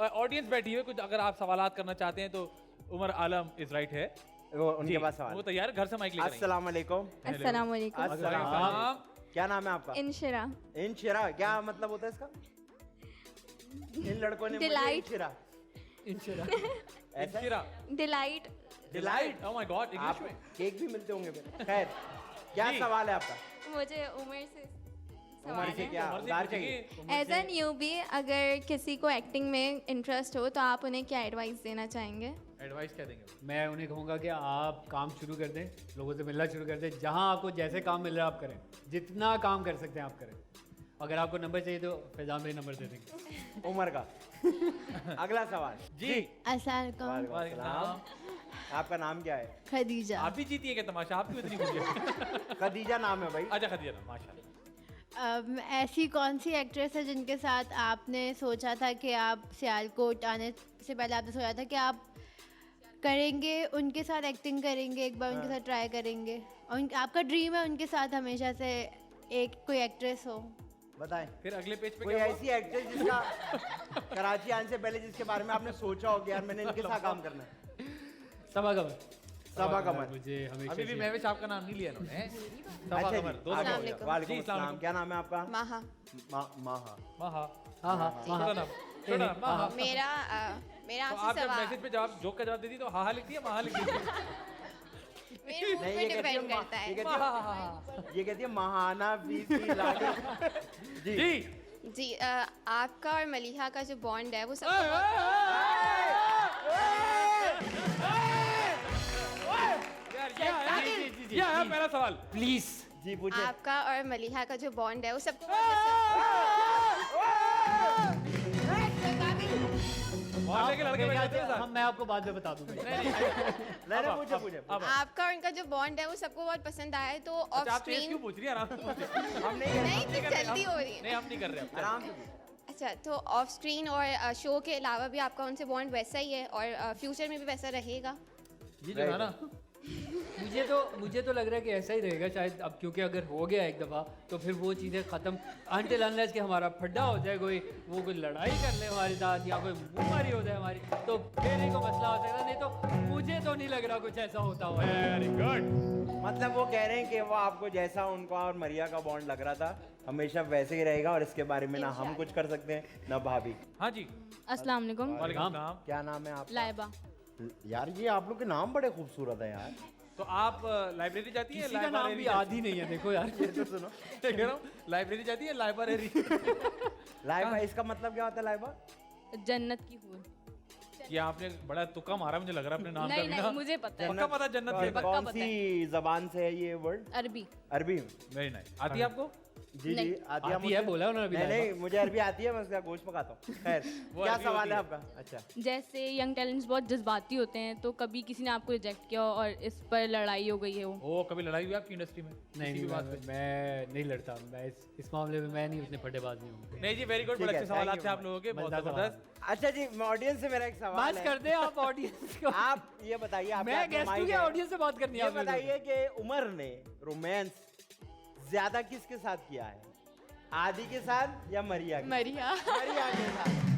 Audience बैठी है, कुछ अगर आप सवालात करना चाहते हैं तो उमर आलम इज राइट है, वो उनके पास सवाल। वो तैयार, घर से माइक लेकर अस्सलाम वालेकुम। अस्सलाम वालेकुम। अस्सलाम। क्या नाम है आपका? इंशिरा। इंशिरा, क्या मतलब होता है इसका? इन लड़कों ने मुझे Delight. इंशिरा इंशिरा ऐसा? इंशिरा delight. Delight. Oh my God, आप इंग्लिश में। केक भी मिलते होंगे फिर। खैर, क्या जी। सवाल है आपका? मुझे उमर से उमर सवाल से है। क्या उमर से उधार पूछेंगे। चाहिए? एज एन न्यूबी, अगर किसी को एक्टिंग में इंटरेस्ट हो तो आप उन्हें क्या एडवाइस देना चाहेंगे? एडवाइस क्या देंगे? मैं उन्हें कहूँगा कि आप काम शुरू कर दें, लोगों से मिलना शुरू कर दें, जहाँ आपको जैसे काम मिल रहा है आप करें, जितना काम कर सकते हैं आप करें। अगर आपको नंबर चाहिए तो फैजान भाई नंबर दे देंगे। उमर का। अगला सवाल। जी। अस्सलाम वालेकुम सलाम। आपका नाम क्या है? खदीजा। आप भी जीती है क्या तमाशा? आप क्यों इतनी खुश हैं? खदीजा नाम है भाई। अच्छा खदीजा नाम, माशाल्लाह। ऐसी कौन सी एक्ट्रेस है जिनके साथ आपने सोचा था कि आप सियालकोट आने से पहले आपने सोचा था कि आप करेंगे, उनके साथ एक्टिंग करेंगे, एक बार उनके साथ ट्राई करेंगे, और आपका ड्रीम है उनके साथ हमेशा से एक कोई एक्ट्रेस हो? बताएं। फिर अगले पेज पे कोई क्या हुआ? ऐसी एक्ट्रेस जिसका कराची आने से पहले जिसके बारे में आपने सोचा हो कि यार मैंने इनके साथ काम करना है? सबा कमर। सबा कमर। मुझे हमेशा अभी भी से- महविश आपका नाम नहीं लिया इन्होंने। अच्छा सफा जी, कमर, दो आगे सफा हो हो गया। गया। वालेकुम जी, अस्सलाम। अस्सलाम क्या नाम है आपका? माहा। माहा। माहा। हाँ हाँ छोटा नाम, छोटा माहा। मेरा तो आप जब मैसेज पे जवाब जोक का जवाब देती तो हाँ हाँ लिखती है, माहा लिखती है। मेरे मुंह नहीं, पे ये कहती है डिपेंड करता है। ये कहती है महाना भी की लागे। जी। जी। जी, आपका और मलिहा का जो बॉन्ड है वो सब यार ये है पहला सवाल। प्लीज। जी पूछे। आपका और मलिहा का जो बॉन्ड है वो सबको और लेके लड़के बैठ जाते हैं साथ। मैं आपको बाद में बता दूंगा। नहीं पूछे पूछे। अब आपका और उनका जो बॉन्ड है वो सबको बहुत पसंद आया है, तो ऑफ अच्छा, आप तेज क्यों स्क्रीन पूछ रही है? आराम से पूछिए। हम नहीं कर नहीं कि जल्दी हो रही है। नहीं हम नहीं कर रहे अब। आराम से पूछे। अच्छा, तो ऑफ स्क्रीन और शो के अलावा भी आपका उनसे बॉन्ड वैसा ही है और फ्यूचर में भी वैसा रहेगा? ये जो है ना, मुझे तो लग रहा है कि ऐसा ही रहेगा शायद, अब क्योंकि अगर हो गया एक दफ़ा तो फिर वो चीज़ें ख़त्म अनटिल अनलेस कि हमारा फड्डा हो जाए, वो कोई लड़ाई कर ले हमारे साथ या कोई बीमारी हो जाए हमारी, तो फिर ही कोई मसला हो सकता है। नहीं तो मुझे तो नहीं लग रहा कुछ ऐसा होता हुआ। Very good. मतलब वो कह रहे हैं कि वो आपको जैसा उनका और मरिया का बॉन्ड लग रहा था हमेशा वैसे ही रहेगा, और इसके बारे में ना हम कुछ कर सकते हैं ना भाभी। हाँ जी। अस्सलाम वालेकुम। वालेकुम सलाम। क्या नाम है आपका? लाइबा। यार ये आप लोग के नाम बड़े खूबसूरत है यार। तो आप लाइब्रेरी जाती है? किसी का नाम भी याद ही नहीं है, देखो यार। ये तो सुनो। कह रहा हूँ, लाइब्रेरी जाती है, लाइब्रेरी। लाइबा, इसका मतलब क्या होता है लाइबा? जन्नत की हूर। ये आपने बड़ा तुक्का मारा, मुझे लग रहा है अपने नाम का नहीं भी नहीं, ना। मुझे पता है। पक्का पता है जन्नत है। पक्का कौन पता सी जबान से है ये वर्ड? अरबी। अरबी में? Very nice. आती है आपको? जी नहीं। आती आती है, बोला उन्होंने अभी नहीं लाइबा। नहीं, मुझे अरबी आती है, मैं उसका गोश्त पकाता हूँ। खैर, वो क्या अरबी सवाल होती है है। आपका? अच्छा, जैसे यंग टैलेंट्स बहुत जज्बाती होते हैं, तो कभी किसी ने आपको रिजेक्ट किया और इस पर लड़ाई हो गई है वो? ओ कभी लड़ाई हुई आपकी इंडस्ट्री में? नहीं किसी भी बात पे? मैं नहीं लड़ता, मैं इस मामले में मैं नहीं उतने फटेबाज नहीं हूँ। नहीं जी, वेरी गुड। ठीक बड़े है, अच्छे सवाल thank थे you। आप लोगों के, बहुत मजेदार जबरदस्त। अच्छा जी, ऑडियंस से मेरा एक सवाल बात है। कर दे आप ऑडियंस को। आप ये बताइए, आपके मैं हाथ में गेस्ट माइक हूँ, है। ऑडियंस से बात करनी है ये आप लोगों को। बताइए कि उमर ने रोमांस ज्यादा किसके साथ किया है? आदि के साथ या मरिया के? मरिया। मरिया के साथ।